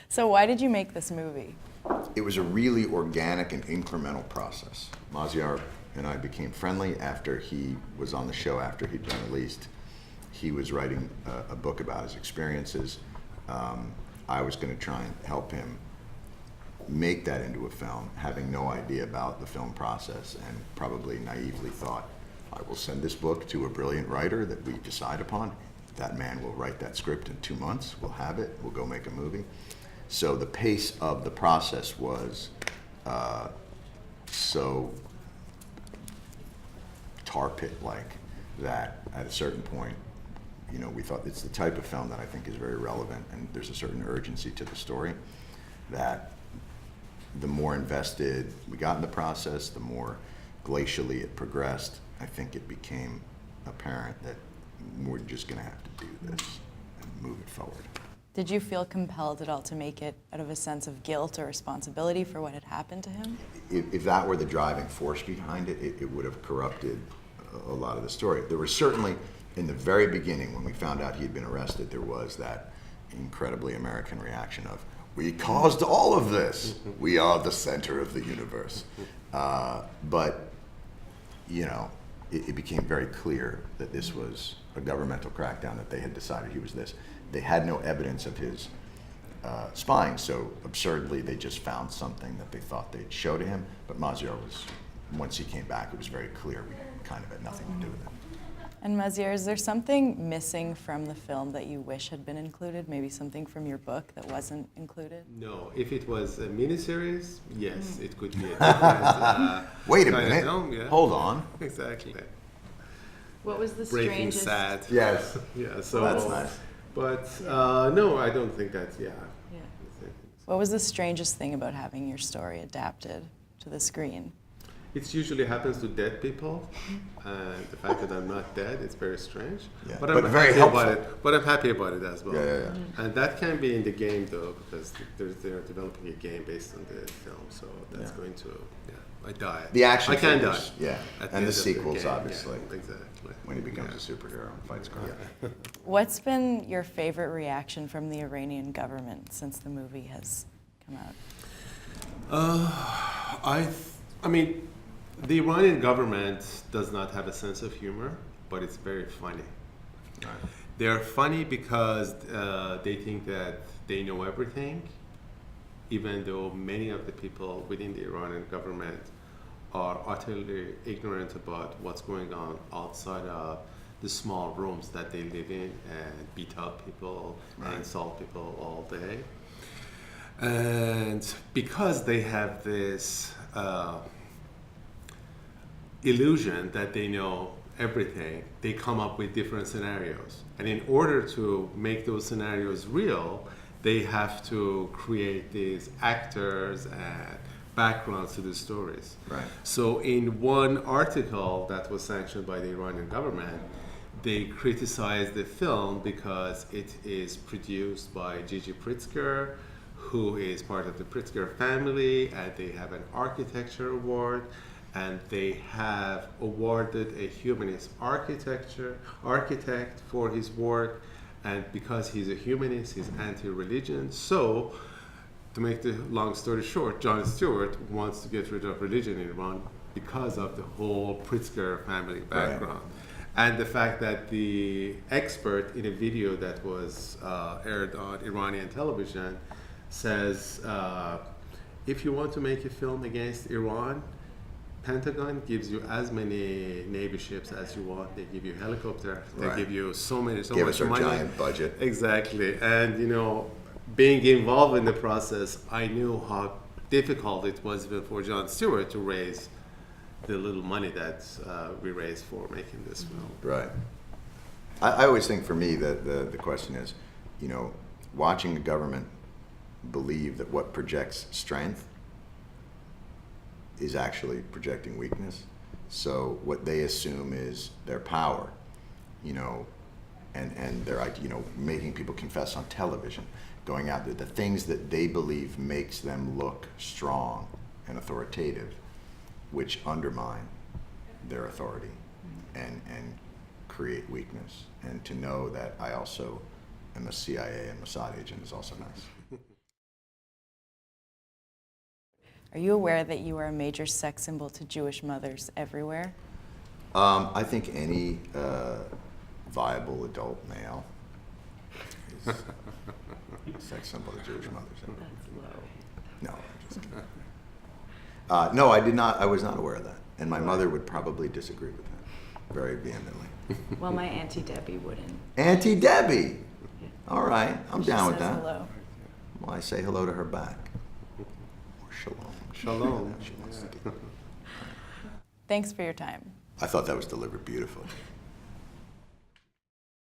So why did you make this movie? It was a really organic and incremental process. Maziar and I became friendly after he was on the show, after he'd been released. He was writing a book about his experiences. I was going to try and help him make that into a film, having no idea about the film process, and probably naively thought, I will send this book to a brilliant writer that we decide upon. That man will write that script in 2 months. We'll have it. We'll go make a movie. So the pace of the process was so tar pit-like that at a certain point, you know, we thought it's the type of film that I think is very relevant, and there's a certain urgency to the story that the more invested we got in the process, the more glacially it progressed. I think it became apparent that we're just going to have to do this and move it forward. Did you feel compelled at all to make it out of a sense of guilt or responsibility for what had happened to him? If that were the driving force behind it, it would have corrupted a lot of the story. There was certainly, in the very beginning, when we found out he had been arrested, there was that incredibly American reaction of, we caused all of this. We are the center of the universe. But, you know, it became very clear that this was a governmental crackdown, that they had decided he was this. They had no evidence of his spying, so absurdly they just found something that they thought they'd show to him. But Maziar was, once he came back, it was very clear we kind of had nothing to do with it. And Maziar, is there something missing from the film that you wish had been included? Maybe something from your book that wasn't included? No, if it was a miniseries, yes, it could be a different Wait a kind of minute, film, yeah. hold on. Exactly. What was the Breaking strangest? Sad. Yes. Yeah, so. That's nice. But no, I don't think that's, yeah. Yeah. What was the strangest thing about having your story adapted to the screen? It usually happens to dead people, and the fact that I'm not dead is very strange. Yeah. But I'm But very happy helpful. about it. But I'm happy about it as well. Yeah. And that can be in the game though, because they're developing a game based on the film, so that's going to, I die. The action I can die. figures, yeah, At and the end of sequels, game, obviously, yeah, exactly. when he becomes a superhero and fights crime. What's been your favorite reaction from the Iranian government since the movie has come out? I mean, the Iranian government does not have a sense of humor, but it's very funny. Right. They're funny because they think that they know everything, even though many of the people within the Iranian government are utterly ignorant about what's going on outside of the small rooms that they live in and beat up people and insult people all day. And because they have this illusion that they know everything, they come up with different scenarios. And in order to make those scenarios real, they have to create these actors and backgrounds to the stories. Right. So in one article that was sanctioned by the Iranian government, they criticized the film because it is produced by Gigi Pritzker, who is part of the Pritzker family, and they have an architecture award, and they have awarded a humanist architect for his work, and because he's a humanist, he's anti-religion. So, to make the long story short, Jon Stewart wants to get rid of religion in Iran because of the whole Pritzker family background. Right. And the fact that the expert in a video that was aired on Iranian television says, if you want to make a film against Iran, Pentagon gives you as many Navy ships as you want. They give you helicopters. They give you so much money. Give us our giant budget. Exactly. And, you know, being involved in the process, I knew how difficult it was for Jon Stewart to raise the little money that we raised for making this film. Right. I always think for me that the question is, you know, watching the government believe that what projects strength is actually projecting weakness. So what they assume is their power, you know, and their, you know, making people confess on television, going out there, the things that they believe makes them look strong and authoritative, which undermine their authority and create weakness. And to know that I also am a CIA and Mossad agent is also nice. Are you aware that you are a major sex symbol to Jewish mothers everywhere? I think any viable adult male is a sex symbol to Jewish mothers. That's low. No, I'm just kidding. No, I did not. I was not aware of that, and my mother would probably disagree with that very vehemently. Well, my Auntie Debbie wouldn't. Auntie Debbie. All right, I'm She down with says that. hello. Well, I say hello to her back. Or shalom. Shalom. She wants to Yeah. get- Thanks for your time. I thought that was delivered beautifully.